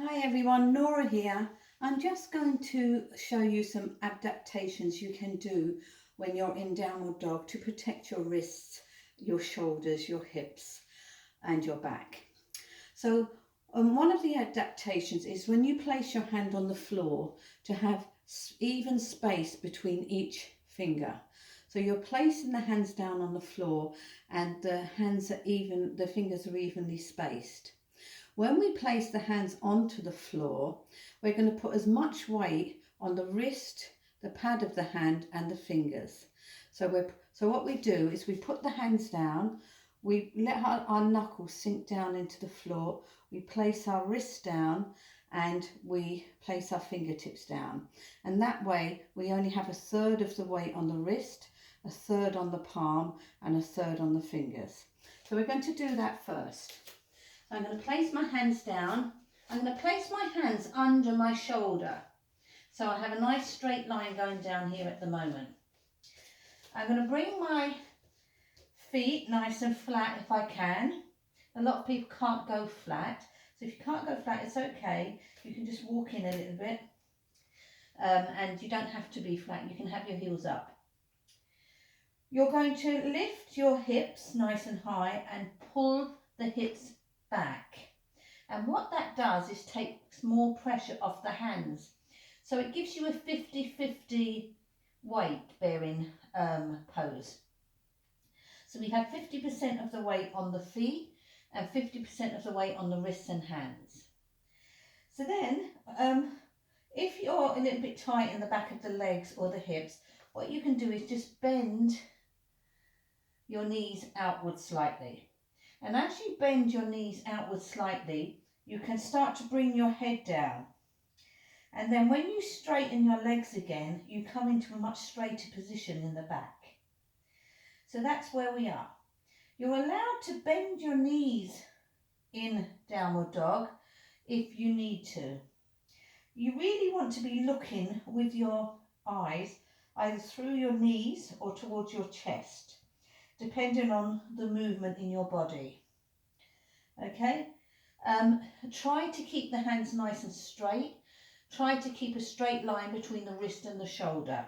Hi everyone, Norah here. I'm just going to show you some adaptations you can do when you're in downward dog to protect your wrists, your shoulders, your hips and your back. So one of the adaptations is when you place your hand on the floor to have even space between each finger. So you're placing the hands down on the floor and the fingers are evenly spaced. When we place the hands onto the floor, we're going to put as much weight on the wrist, the pad of the hand and the fingers. So what we do is we put the hands down, we let our knuckles sink down into the floor, we place our wrists down and we place our fingertips down. And that way we only have a third of the weight on the wrist, a third on the palm and a third on the fingers. So we're going to do that first. So I'm going to place my hands down. I'm going to place my hands under my shoulder. So I have a nice straight line going down here at the moment. I'm going to bring my feet nice and flat if I can. A lot of people can't go flat. So if you can't go flat, it's okay. You can just walk in a little bit. And you don't have to be flat. You can have your heels up. You're going to lift your hips nice and high and pull the hips back, and what that does is takes more pressure off the hands, so it gives you a 50-50 weight bearing pose. So we have 50% of the weight on the feet and 50% of the weight on the wrists and hands. So then if you're a little bit tight in the back of the legs or the hips, what you can do is just bend your knees outward slightly. And as you bend your knees outward slightly, you can start to bring your head down. And then when you straighten your legs again, you come into a much straighter position in the back. So that's where we are. You're allowed to bend your knees in downward dog if you need to. You really want to be looking with your eyes either through your knees or towards your chest, depending on the movement in your body. Okay, try to keep the hands nice and straight. Try to keep a straight line between the wrist and the shoulder.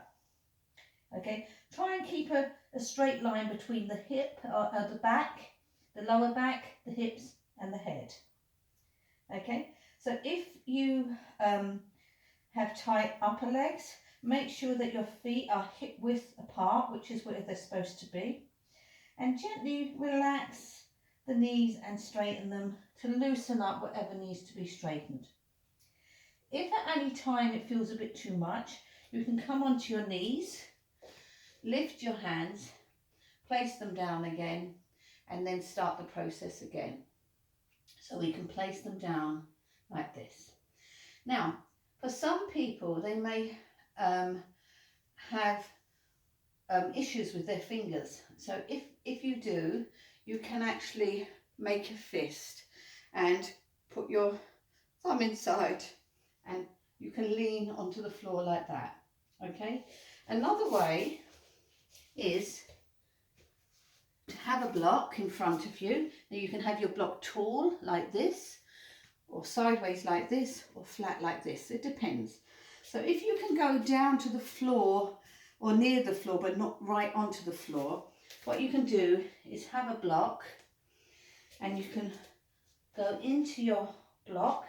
Okay, try and keep a straight line between the hip, the back, the lower back, the hips and the head. Okay, so if you have tight upper legs, make sure that your feet are hip width apart, which is where they're supposed to be, and gently relax the knees and straighten them to loosen up whatever needs to be straightened. If at any time it feels a bit too much, you can come onto your knees, lift your hands, place them down again, and then start the process again. So we can place them down like this. Now, for some people, they may have issues with their fingers. So if you do, you can actually make a fist and put your thumb inside and you can lean onto the floor like that. Okay, another way is to have a block in front of you. Now you can have your block tall like this, or sideways like this, or flat like this. It depends. So if you can go down to the floor or near the floor but not right onto the floor, what you can do is have a block and you can go into your block,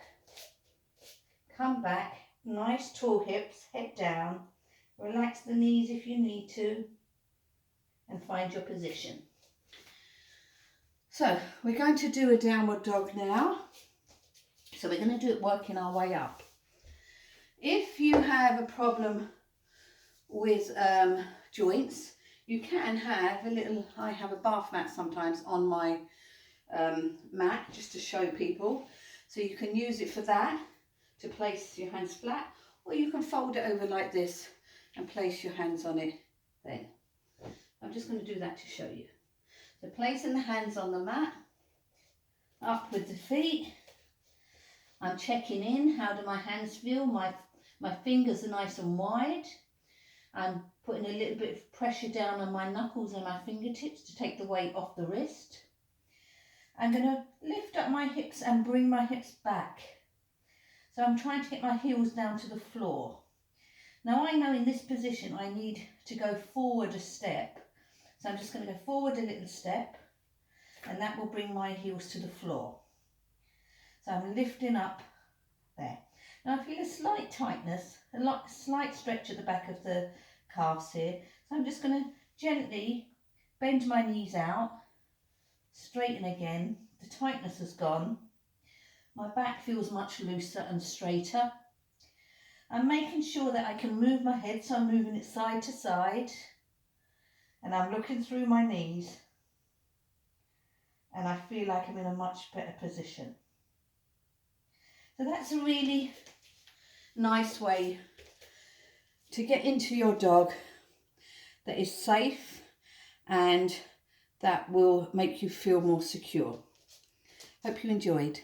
come back, nice tall hips, head down, relax the knees if you need to, and find your position. So we're going to do a downward dog now. So we're going to do it working our way up. If you have a problem with joints, you can have a little, I have a bath mat sometimes on my mat just to show people. So you can use it for that, to place your hands flat, or you can fold it over like this and place your hands on it then. I'm just going to do that to show you. So placing the hands on the mat, up with the feet. I'm checking in, how do my hands feel? My fingers are nice and wide. I'm putting a little bit of pressure down on my knuckles and my fingertips to take the weight off the wrist. I'm going to lift up my hips and bring my hips back. So I'm trying to get my heels down to the floor. Now I know in this position I need to go forward a step. So I'm just going to go forward a little step, and that will bring my heels to the floor. So I'm lifting up there. Now I feel a slight tightness, a slight stretch at the back of the calves here. So I'm just going to gently bend my knees out, straighten again. The tightness has gone. My back feels much looser and straighter. I'm making sure that I can move my head, so I'm moving it side to side. And I'm looking through my knees. And I feel like I'm in a much better position. So that's a really nice way to get into your dog that is safe and that will make you feel more secure. Hope you enjoyed.